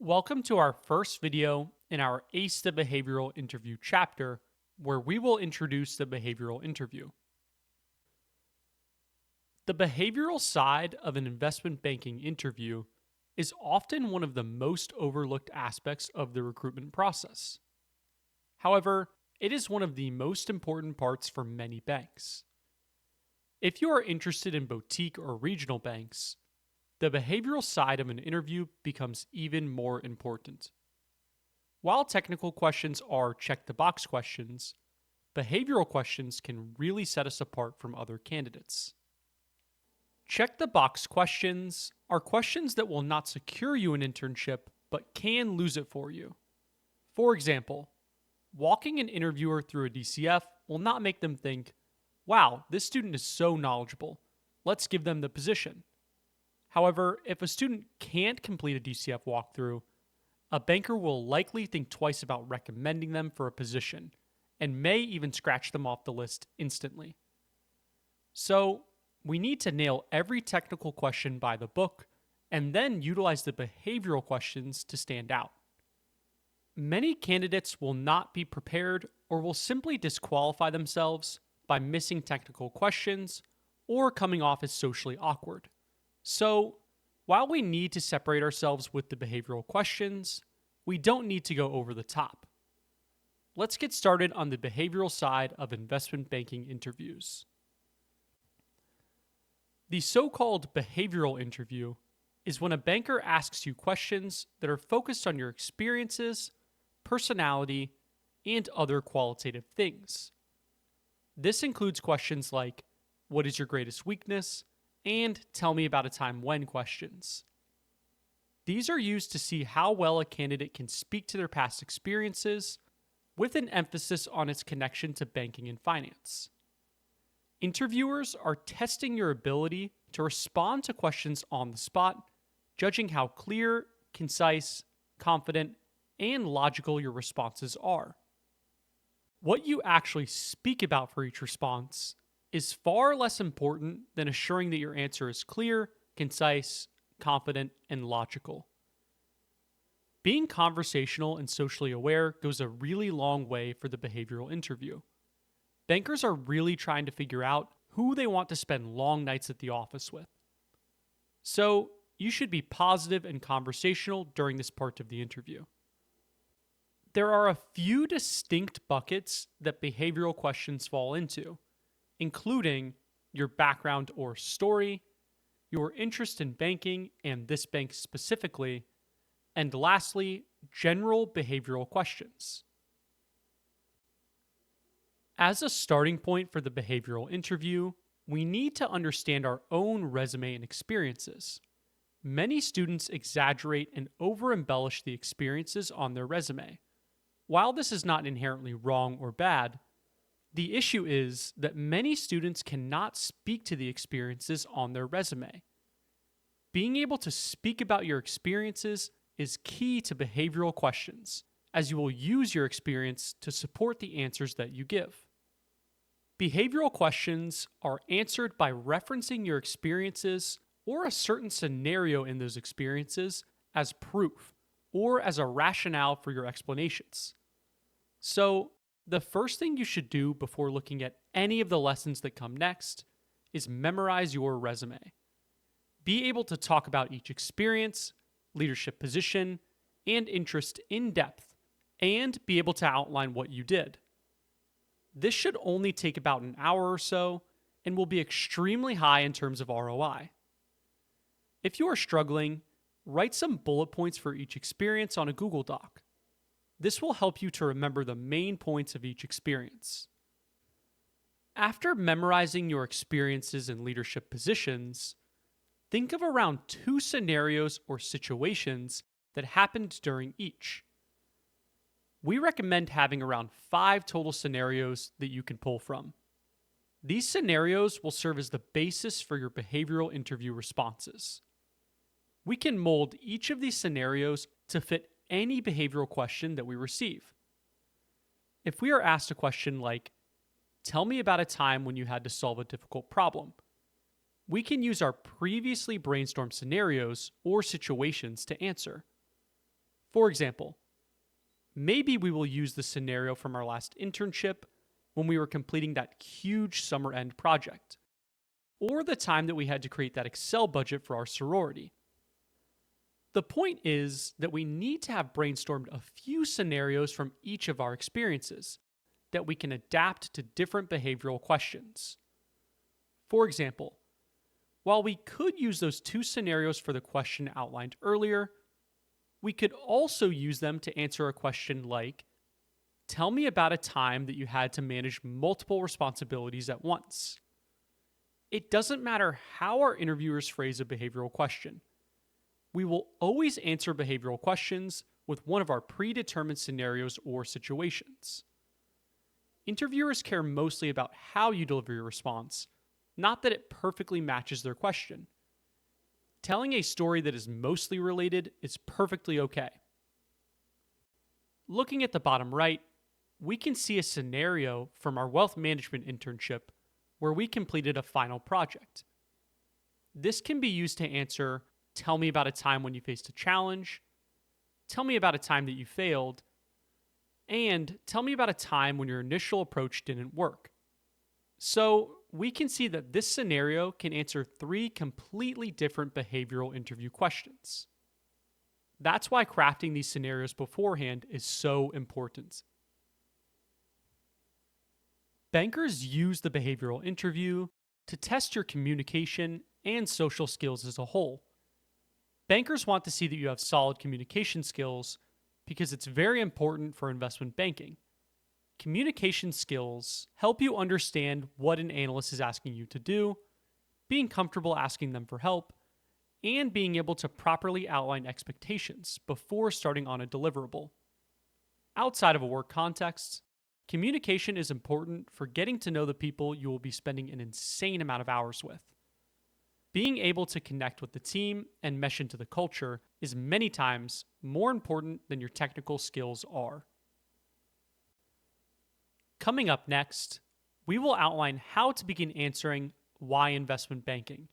Welcome to our first video in our Ace the Behavioral Interview chapter, where we will introduce the behavioral interview. The behavioral side of an investment banking interview is often one of the most overlooked aspects of the recruitment process. However, it is one of the most important parts for many banks. If you are interested in boutique or regional banks, the behavioral side of an interview becomes even more important. While technical questions are check-the-box questions, behavioral questions can really set us apart from other candidates. Check-the-box questions are questions that will not secure you an internship but can lose it for you. For example, walking an interviewer through a DCF will not make them think, "Wow, this student is so knowledgeable. Let's give them the position." However, if a student can't complete a DCF walkthrough, a banker will likely think twice about recommending them for a position and may even scratch them off the list instantly. So, we need to nail every technical question by the book and then utilize the behavioral questions to stand out. Many candidates will not be prepared or will simply disqualify themselves by missing technical questions or coming off as socially awkward. So, while we need to separate ourselves with the behavioral questions, we don't need to go over the top. Let's get started on the behavioral side of investment banking interviews. The so-called behavioral interview is when a banker asks you questions that are focused on your experiences, personality, and other qualitative things. This includes questions like, "What is your greatest weakness?" and "Tell me about a time when" questions. These are used to see how well a candidate can speak to their past experiences, with an emphasis on its connection to banking and finance. Interviewers are testing your ability to respond to questions on the spot, judging how clear, concise, confident, and logical your responses are. What you actually speak about for each response is far less important than assuring that your answer is clear, concise, confident, and logical. Being conversational and socially aware goes a really long way for the behavioral interview. Bankers are really trying to figure out who they want to spend long nights at the office with. So, you should be positive and conversational during this part of the interview. There are a few distinct buckets that behavioral questions fall into, including your background or story, your interest in banking and this bank specifically, and lastly, general behavioral questions. As a starting point for the behavioral interview, we need to understand our own resume and experiences. Many students exaggerate and over-embellish the experiences on their resume. While this is not inherently wrong or bad, the issue is that many students cannot speak to the experiences on their resume. Being able to speak about your experiences is key to behavioral questions, as you will use your experience to support the answers that you give. Behavioral questions are answered by referencing your experiences or a certain scenario in those experiences as proof or as a rationale for your explanations. So, the first thing you should do before looking at any of the lessons that come next is memorize your resume. Be able to talk about each experience, leadership position, and interest in depth, and be able to outline what you did. This should only take about an hour or so and will be extremely high in terms of ROI. If you are struggling, write some bullet points for each experience on a Google Doc. This will help you to remember the main points of each experience. After memorizing your experiences in leadership positions, think of around 2 scenarios or situations that happened during each. We recommend having around 5 total scenarios that you can pull from. These scenarios will serve as the basis for your behavioral interview responses. We can mold each of these scenarios to fit any behavioral question that we receive. If we are asked a question like, "Tell me about a time when you had to solve a difficult problem," we can use our previously brainstormed scenarios or situations to answer. For example, maybe we will use the scenario from our last internship when we were completing that huge summer end project, or the time that we had to create that Excel budget for our sorority. The point is that we need to have brainstormed a few scenarios from each of our experiences that we can adapt to different behavioral questions. For example, while we could use those two scenarios for the question outlined earlier, we could also use them to answer a question like, tell me about a time that you had to manage multiple responsibilities at once. It doesn't matter how our interviewers phrase a behavioral question. We will always answer behavioral questions with one of our predetermined scenarios or situations. Interviewers care mostly about how you deliver your response, not that it perfectly matches their question. Telling a story that is mostly related is perfectly okay. Looking at the bottom right, we can see a scenario from our wealth management internship where we completed a final project. This can be used to answer, tell me about a time when you faced a challenge, tell me about a time that you failed, and tell me about a time when your initial approach didn't work. So we can see that this scenario can answer 3 completely different behavioral interview questions. That's why crafting these scenarios beforehand is so important. Bankers use the behavioral interview to test your communication and social skills as a whole. Bankers want to see that you have solid communication skills because it's very important for investment banking. Communication skills help you understand what an analyst is asking you to do, being comfortable asking them for help, and being able to properly outline expectations before starting on a deliverable. Outside of a work context, communication is important for getting to know the people you will be spending an insane amount of hours with. Being able to connect with the team and mesh into the culture is many times more important than your technical skills are. Coming up next, we will outline how to begin answering why investment banking